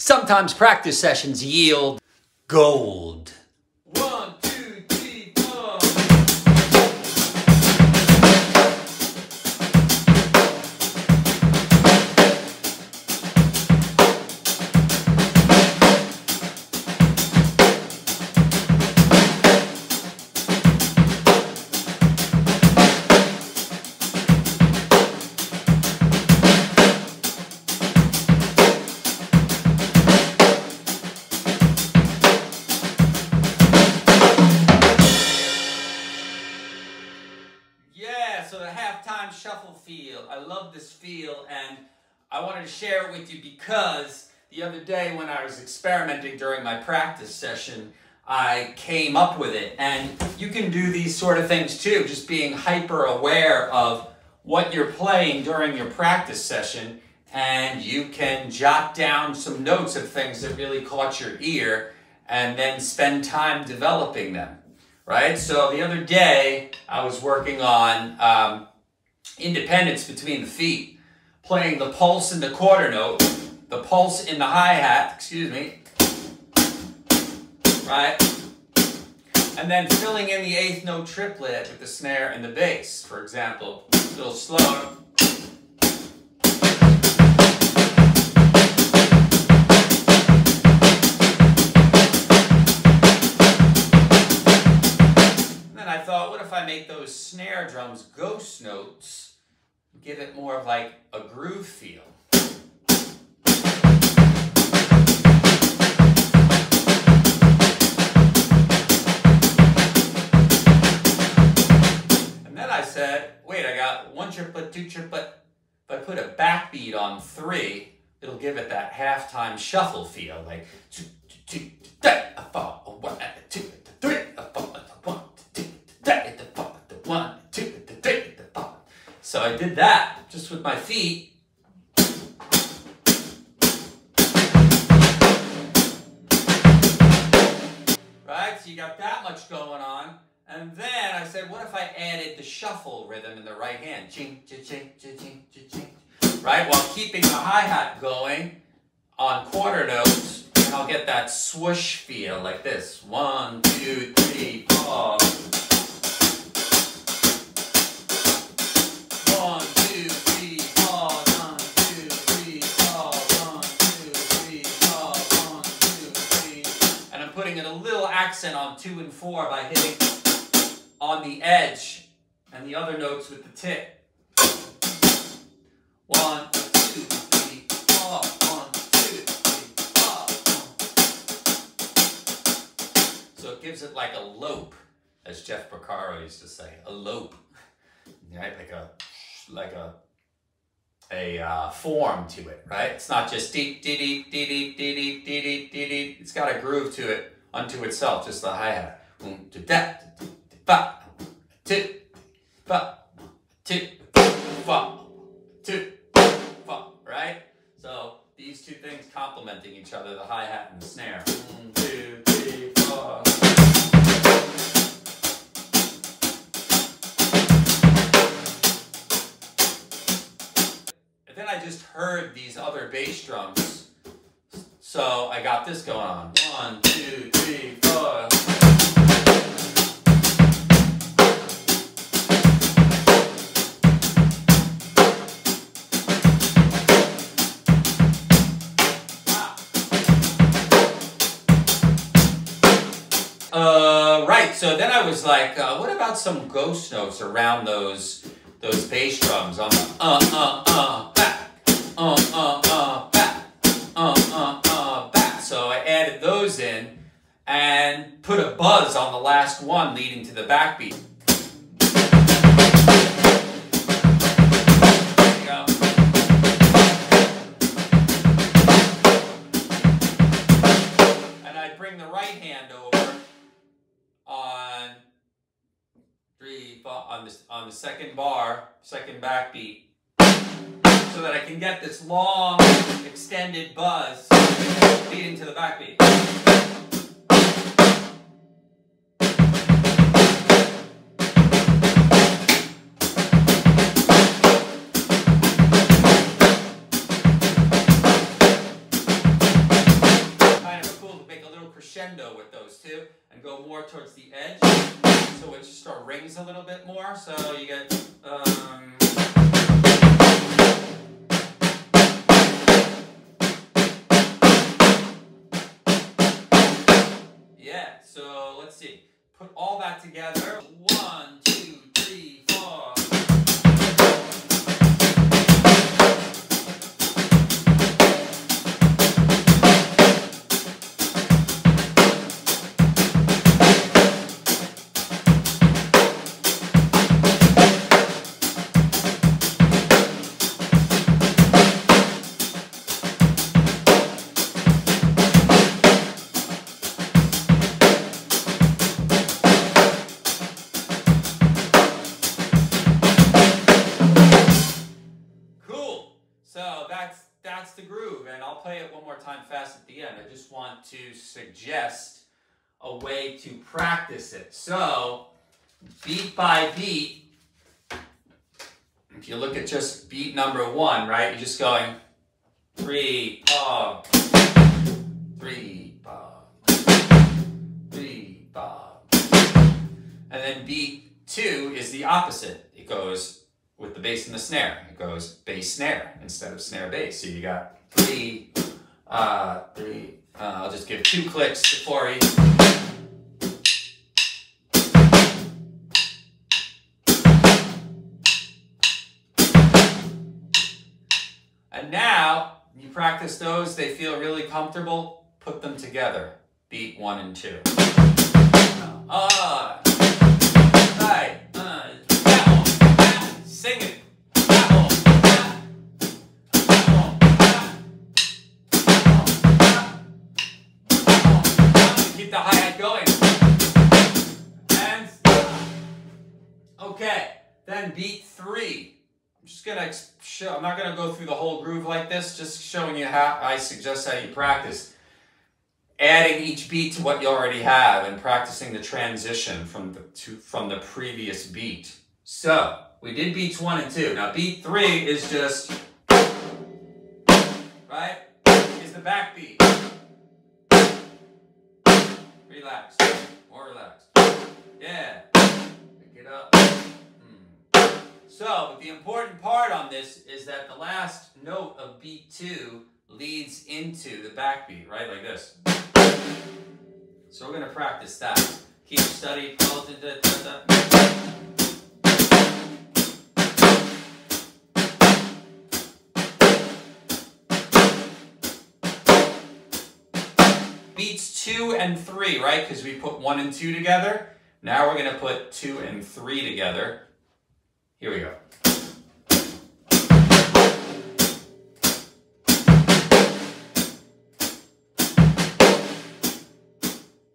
Sometimes practice sessions yield gold. 1, 2, 3, 4. So the halftime shuffle feel. I love this feel, and I wanted to share it with you because the other day when I was experimenting during my practice session, I came up with it. And you can do these sort of things too, just being hyper aware of what you're playing during your practice session, and you can jot down some notes of things that really caught your ear and then spend time developing them. Right? So the other day, I was working on independence between the feet, playing the pulse in the quarter note, the pulse in the hi-hat, excuse me, right? And then filling in the eighth note triplet with the snare and the bass, for example, a little slower. I make those snare drums ghost notes, give it more of like a groove feel. And then I said, wait, I got 1 triplet, 2 triplet. If I put a backbeat on 3, it'll give it that halftime shuffle feel, like 2, 2, 2, 3, 4, 1, 2, 3, 4, 1, 2, 1, 2, 3, 4. So I did that just with my feet. Right? So you got that much going on. And then I said, what if I added the shuffle rhythm in the right hand? Ching, ching, ching, ching, ching. Right? While keeping the hi-hat going on quarter notes. And I'll get that swoosh feel like this. 1, 2, 3, 4. 1, 2, 3, 4, 1, 2, 3, 4, 1, 2, 3, 4, 1, 2, 3. And I'm putting a little accent on 2 and 4 by hitting on the edge and the other notes with the tip. 1, 2, 3, 4, 1, 2, 3, 4. So it gives it like a lope, as Jeff Porcaro used to say, a lope. Right? Like a form to it, right? It's not just deep, deep, deep, deep, deep, deep, deep, deep. It's got a groove to it unto itself, just the hi-hat. Right? So these two things complementing each other, the hi-hat and the snare. 1, 2, 3, 4. I just heard these other bass drums, so I got this going on. 1, 2, 3, 4. Right. So then I was like, what about some ghost notes around those bass drums on the back, back. So I added those in and put a buzz on the last one leading to the backbeat. There you go. And I bring the right hand over on 3, 4, on the second bar, second backbeat, so that I can get this long, extended buzz leading to the backbeat. crescendo with those two and go more towards the edge. So it just sort of rings a little bit more. So you get, yeah, so let's see. Put all that together. 1, 2, 3, 4. That's the groove, and I'll play it one more time fast at the end. I just want to suggest a way to practice it. So, beat by beat, if you look at just beat number 1, right, you're just going 3, 4, 3, 4, 3, 4. And then beat 2 is the opposite. It goes with the bass and the snare. It goes bass snare instead of snare bass. So you got 3, 3. I'll just give 2 clicks before each. And now you practice those, they feel really comfortable, put them together. Beat 1 and 2. Right. Sing it. Keep the hi-hat going. And okay, then beat 3. I'm just gonna show. I'm not gonna go through the whole groove like this. Just showing you how I suggest how you practice. Adding each beat to what you already have and practicing the transition from the previous beat. So we did beats 1 and 2. Now beat 3 is just, right? Is the back beat. Relax. More relaxed. Yeah. Pick it up. So the important part on this is that the last note of beat 2 leads into the backbeat, right? Like this. So we're going to practice that. Keep study. Beats 2 and 3, right? Because we put 1 and 2 together. Now we're going to put 2 and 3 together. Here we go.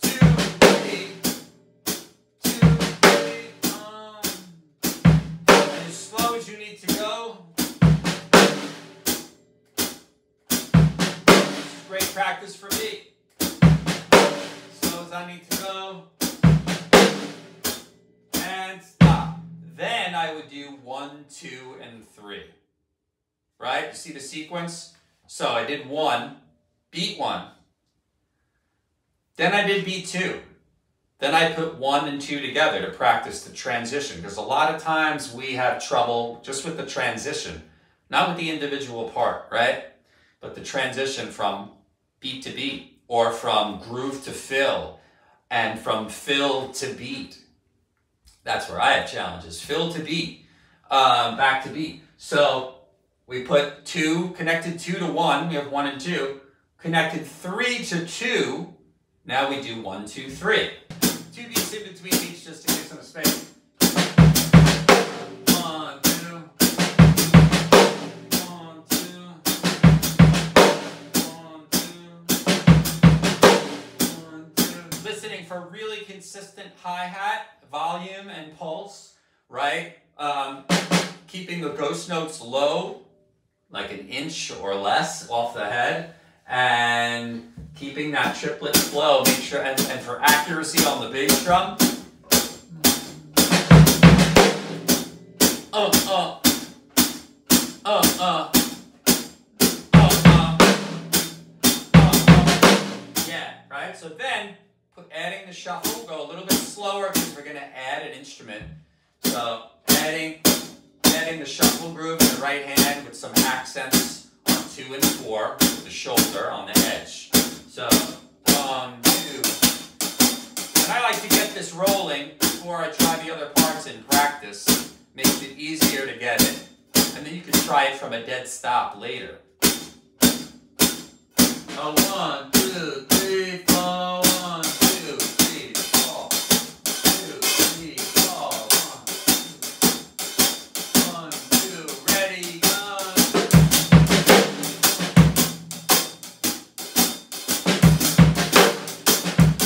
2, 3, 2, 3, and as slow as you need to go. This is great practice for me. Slow as I need to go. And stop. Then I would do 1, 2, and 3. Right? You see the sequence? So I did 1, beat 1. Then I did beat 2. Then I put 1 and 2 together to practice the transition. Because a lot of times we have trouble just with the transition. Not with the individual part, right? But the transition from beat to beat. Or from groove to fill. And from fill to beat. That's where I have challenges. Fill to beat, back to beat. So we put 2, connected 2 to 1. We have 1 and 2. Connected 3 to 2. Now we do 1, 2, 3. 2 beats in between each just to give some space. 1, 2. 1, 2. 1, 2. Listening for really consistent hi-hat, volume and pulse, right? Keeping the ghost notes low, like an inch or less off the head, and keeping that triplet flow. Make sure, and for accuracy on the bass drum. Yeah, right? So then, adding the shuffle, go a little bit slower because we're going to add an instrument. So adding the shuffle groove in the right hand with some accents on 2 and 4 with the shoulder on the edge. So 1, 2. And I like to get this rolling before I try the other parts in practice. Makes it easier to get it. And then you can try it from a dead stop later. 1, 2, 3, 4. 1, 2, 3, 4. 2, 3, 4. 1, 2, ready, go.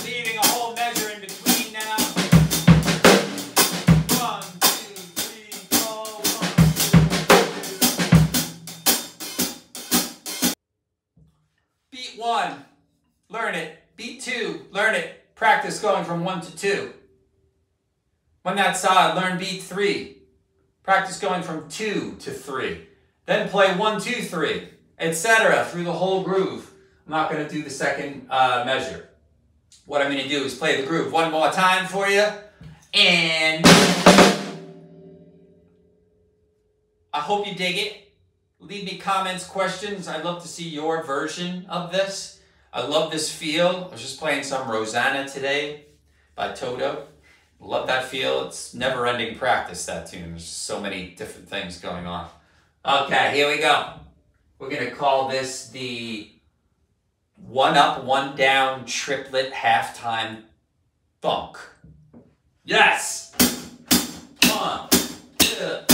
Leaving a whole measure in between now. 1, 2, 3, 4. 1, 2, 3. Beat 1, learn it. Beat 2, learn it. Practice going from 1 to 2. When that's solid, learn beat 3. Practice going from 2 to 3. Then play 1, 2, 3, etc. through the whole groove. I'm not going to do the second measure. What I'm going to do is play the groove one more time for you. And I hope you dig it. Leave me comments, questions. I'd love to see your version of this. I love this feel. I was just playing some Rosanna today by Toto. Love that feel. It's never-ending practice, that tune. There's so many different things going on. Okay, here we go. We're going to call this the 1 up, 1 down triplet halftime funk. Yes! 1, 2.